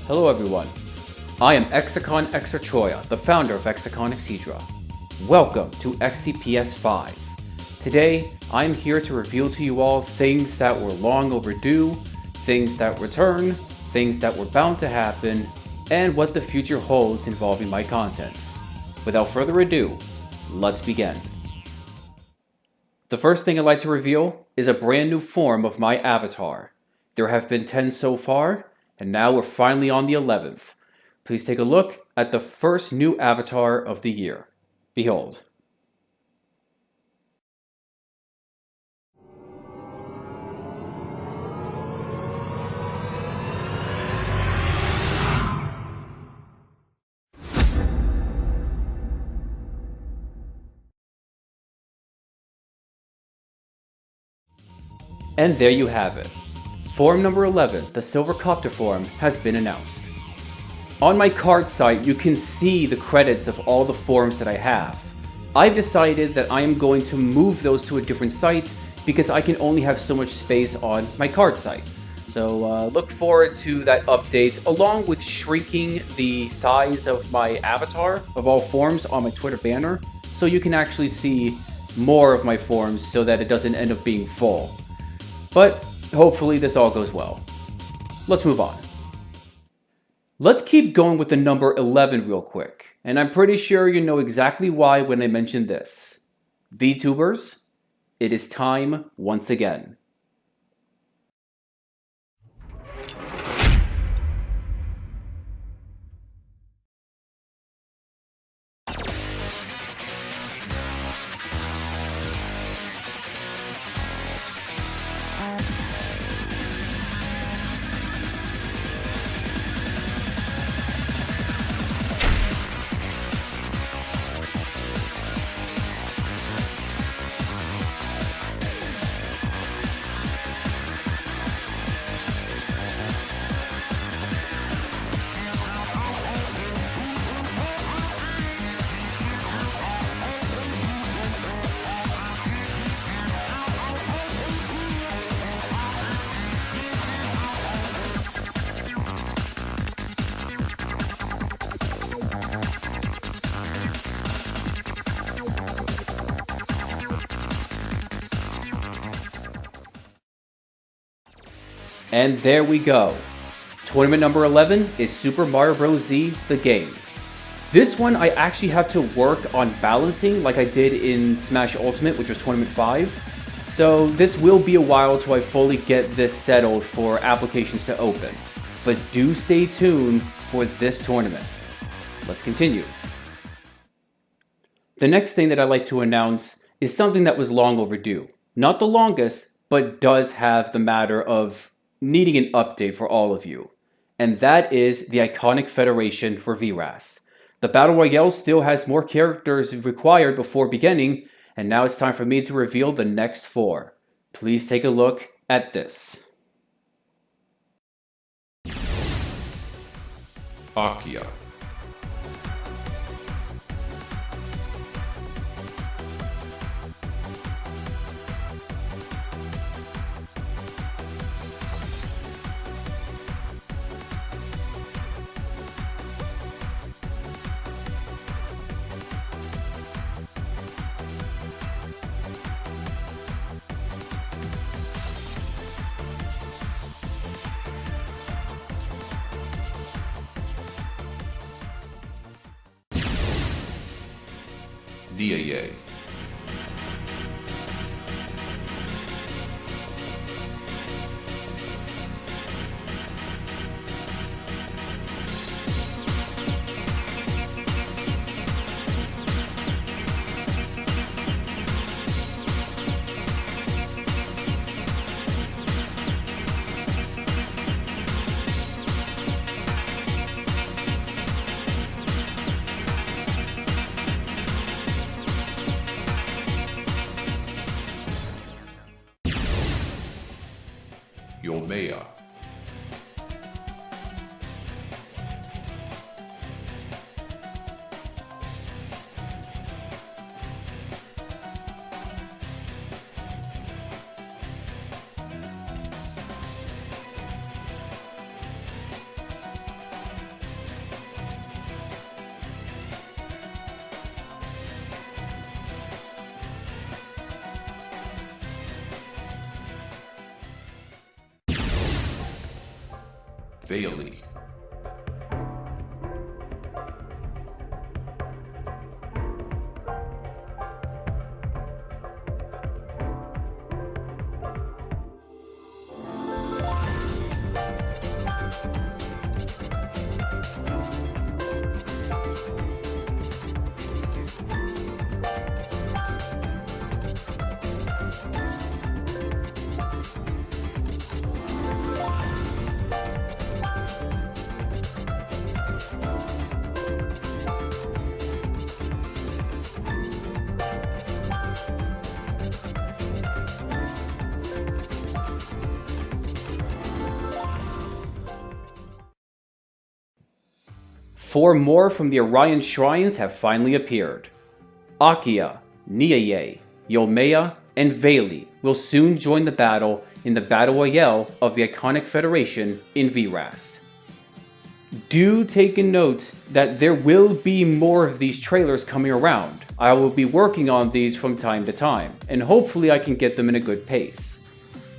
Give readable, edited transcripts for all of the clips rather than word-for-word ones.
Hello everyone, I am Exicon Extratroya, the founder of Exicon Exedra. Welcome to XCPS5. Today, I am here to reveal to you all things that were long overdue, things that return, things that were bound to happen, and what the future holds involving my content. Without further ado, let's begin. The first thing I'd like to reveal is a brand new form of my avatar. There have been 10 so far, and now we're finally on the 11th. Please take a look at the first new avatar of the year. Behold. And there you have it. Form number 11, the Silver Copter form, has been announced. On my card site, you can see the credits of all the forms that I have. I've decided that I am going to move those to a different site because I can only have so much space on my card site. So look forward to that update, along with shrinking the size of my avatar of all forms on my Twitter banner, so you can actually see more of my forms so that it doesn't end up being full. But hopefully this all goes well. Let's move on. Let's keep going with the number 11 real quick, and I'm pretty sure you know exactly why when I mention this. VTubers, it is time once again. And there we go. Tournament number 11 is Super Mario Bros. Z, the game. This one I actually have to work on balancing like I did in Smash Ultimate, which was Tournament 5. So this will be a while till I fully get this settled for applications to open. But do stay tuned for this tournament. Let's continue. The next thing that I'd like to announce is something that was long overdue. Not the longest, but does have the matter of needing an update for all of you. And that is the Iconic Federation for VRast. The Battle Royale still has more characters required before beginning, and now it's time for me to reveal the next 4. Please take a look at this. Achilles. DAA. Yomea. Bailey. Four more from the Orion Shrines have finally appeared. Akia, Niaye, Yolmea, and Veli will soon join the battle in the Battle Royale of the iconic Federation in VRast. Do take a note that there will be more of these trailers coming around. I will be working on these from time to time, and hopefully I can get them in a good pace.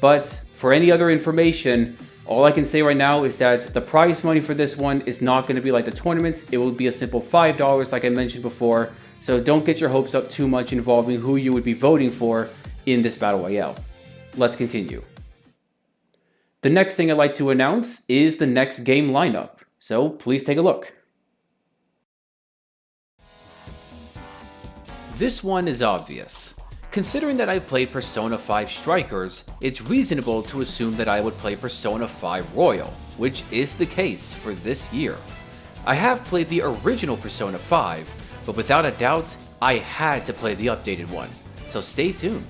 But for any other information, all I can say right now is that the prize money for this one is not going to be like the tournaments. It will be a simple $5 like I mentioned before, so don't get your hopes up too much involving who you would be voting for in this Battle Royale. Let's continue. The next thing I'd like to announce is the next game lineup, so please take a look. This one is obvious. Considering that I've played Persona 5 Strikers, it's reasonable to assume that I would play Persona 5 Royal, which is the case for this year. I have played the original Persona 5, but without a doubt, I had to play the updated one, so stay tuned.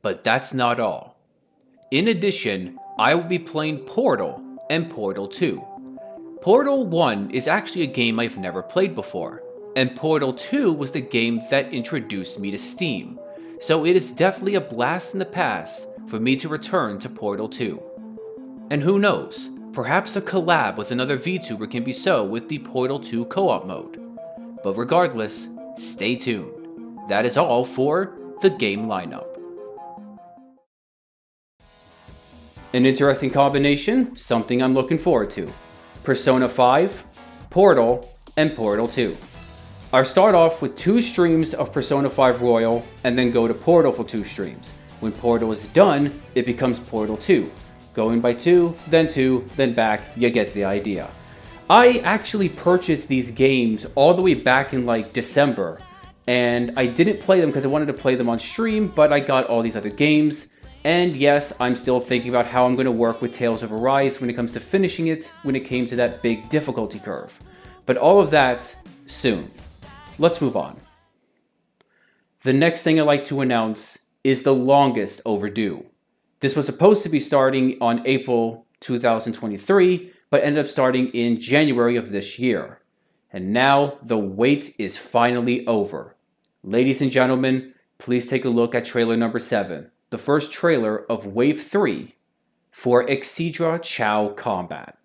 But that's not all. In addition, I will be playing Portal and Portal 2. Portal 1 is actually a game I've never played before, and Portal 2 was the game that introduced me to Steam, so it is definitely a blast in the past for me to return to Portal 2. And who knows, perhaps a collab with another VTuber can be so with the Portal 2 co-op mode. But regardless, stay tuned. That is all for the game lineup. An interesting combination, something I'm looking forward to. Persona 5, Portal, and Portal 2. I'll start off with 2 streams of Persona 5 Royal, and then go to Portal for 2 streams. When Portal is done, it becomes Portal 2. Going by 2, then back, you get the idea. I actually purchased these games all the way back in like December, and I didn't play them because I wanted to play them on stream, but I got all these other games. And yes, I'm still thinking about how I'm going to work with Tales of Arise when it comes to finishing it when it came to that big difficulty curve. But all of that soon. Let's move on. The next thing I'd like to announce is the longest overdue. This was supposed to be starting on April 2023, but ended up starting in January of this year. And now the wait is finally over. Ladies and gentlemen, please take a look at trailer number 7, the first trailer of Wave 3 for Exedra Chao Combat.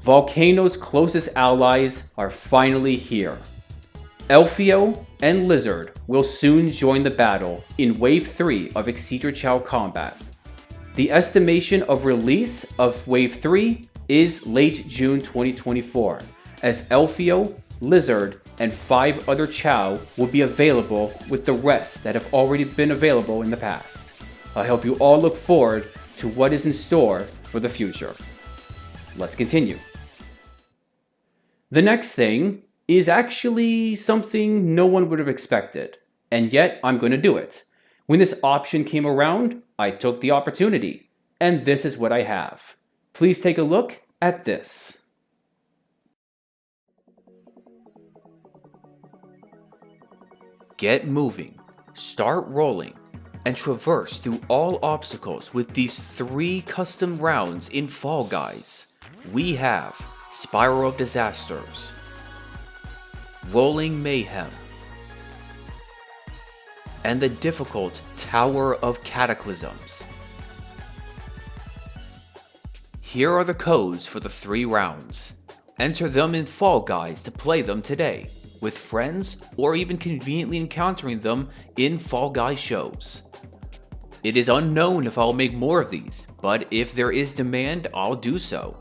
Volcano's closest allies are finally here. Elfio and Lizard will soon join the battle in Wave 3 of Xeps combat. The estimation of release of Wave 3 is late June 2024, as Elfio, Lizard, and 5 other Chow will be available with the rest that have already been available in the past. I hope you all look forward to what is in store for the future. Let's continue. The next thing is actually something no one would have expected, and yet I'm going to do it. When this option came around, I took the opportunity, and this is what I have. Please take a look at this. Get moving, start rolling, and traverse through all obstacles with these 3 custom rounds in Fall Guys. We have Spiral of Disasters, Rolling Mayhem, and the difficult Tower of Cataclysms. Here are the codes for the 3 rounds. Enter them in Fall Guys to play them today, with friends or even conveniently encountering them in Fall Guys shows. It is unknown if I'll make more of these, but if there is demand, I'll do so.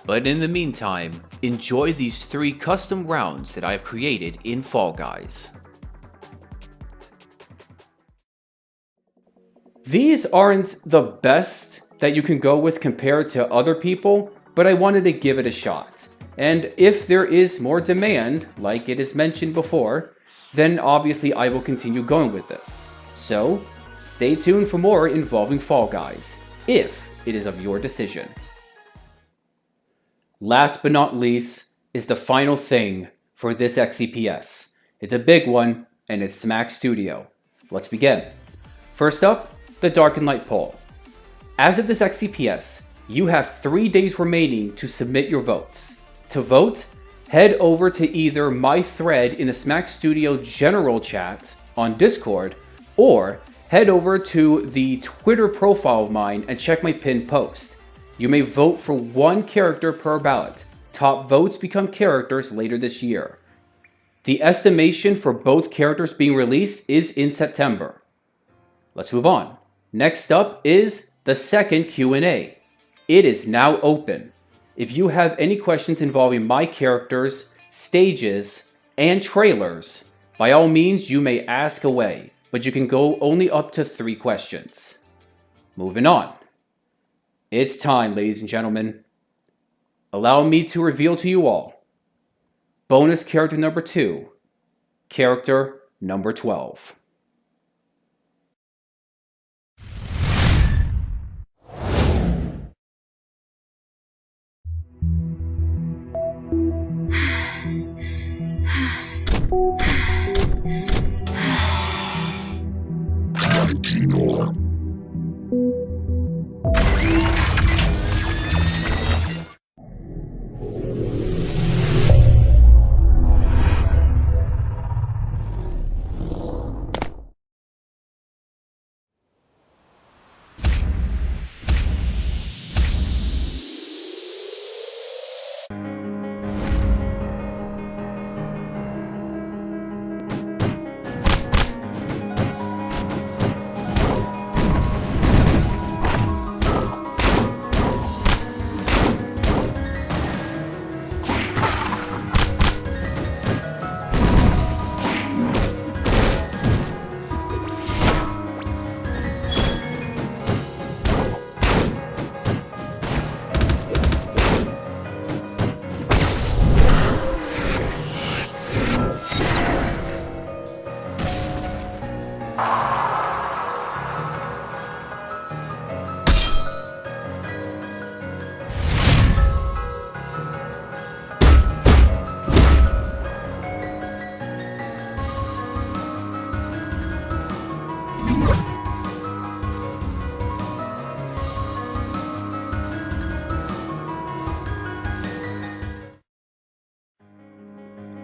But in the meantime, enjoy these 3 custom rounds that I have created in Fall Guys. These aren't the best that you can go with compared to other people, but I wanted to give it a shot. And if there is more demand, like it is mentioned before, then obviously I will continue going with this. So, stay tuned for more involving Fall Guys, if it is of your decision. Last but not least is the final thing for this XCPS. It's a big one, and it's Smack Studio. Let's begin. First up, the Dark and Light poll. As of this XCPS, you have 3 days remaining to submit your votes. To vote, head over to either my thread in the Smack Studio general chat on Discord, or head over to the Twitter profile of mine and check my pinned post. You may vote for 1 character per ballot. Top votes become characters later this year. The estimation for both characters being released is in September. Let's move on. Next up is the second Q&A. It is now open. If you have any questions involving my characters, stages, and trailers, by all means you may ask away, but you can go only up to 3 questions. Moving on. It's time, ladies and gentlemen. Allow me to reveal to you all. Bonus character number 2, character number 12.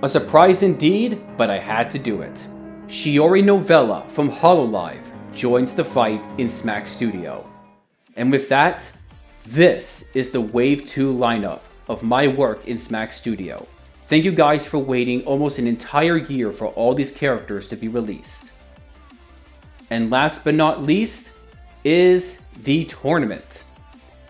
A surprise indeed, but I had to do it. Shiori Novella from Hololive joins the fight in Smack Studio. And with that, this is the Wave 2 lineup of my work in Smack Studio. Thank you guys for waiting almost an entire year for all these characters to be released. And last but not least is the tournament.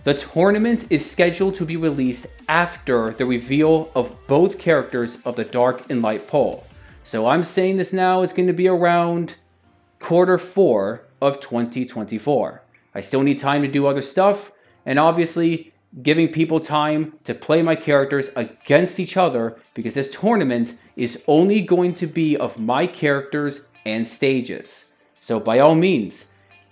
The tournament is scheduled to be released after the reveal of both characters of the Dark and Light Pole. So I'm saying this now, it's going to be around Q4 of 2024. I still need time to do other stuff, and obviously giving people time to play my characters against each other, because this tournament is only going to be of my characters and stages. So by all means,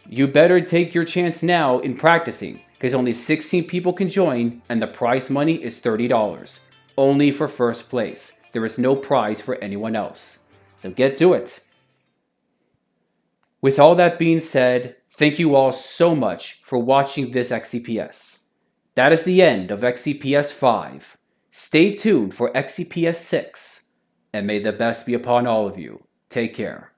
you better take your chance now in practicing, because only 16 people can join and the prize money is $30. Only for first place. There is no prize for anyone else. So get to it. With all that being said, thank you all so much for watching this XCPS. That is the end of XCPS 5. Stay tuned for XCPS 6, and may the best be upon all of you. Take care.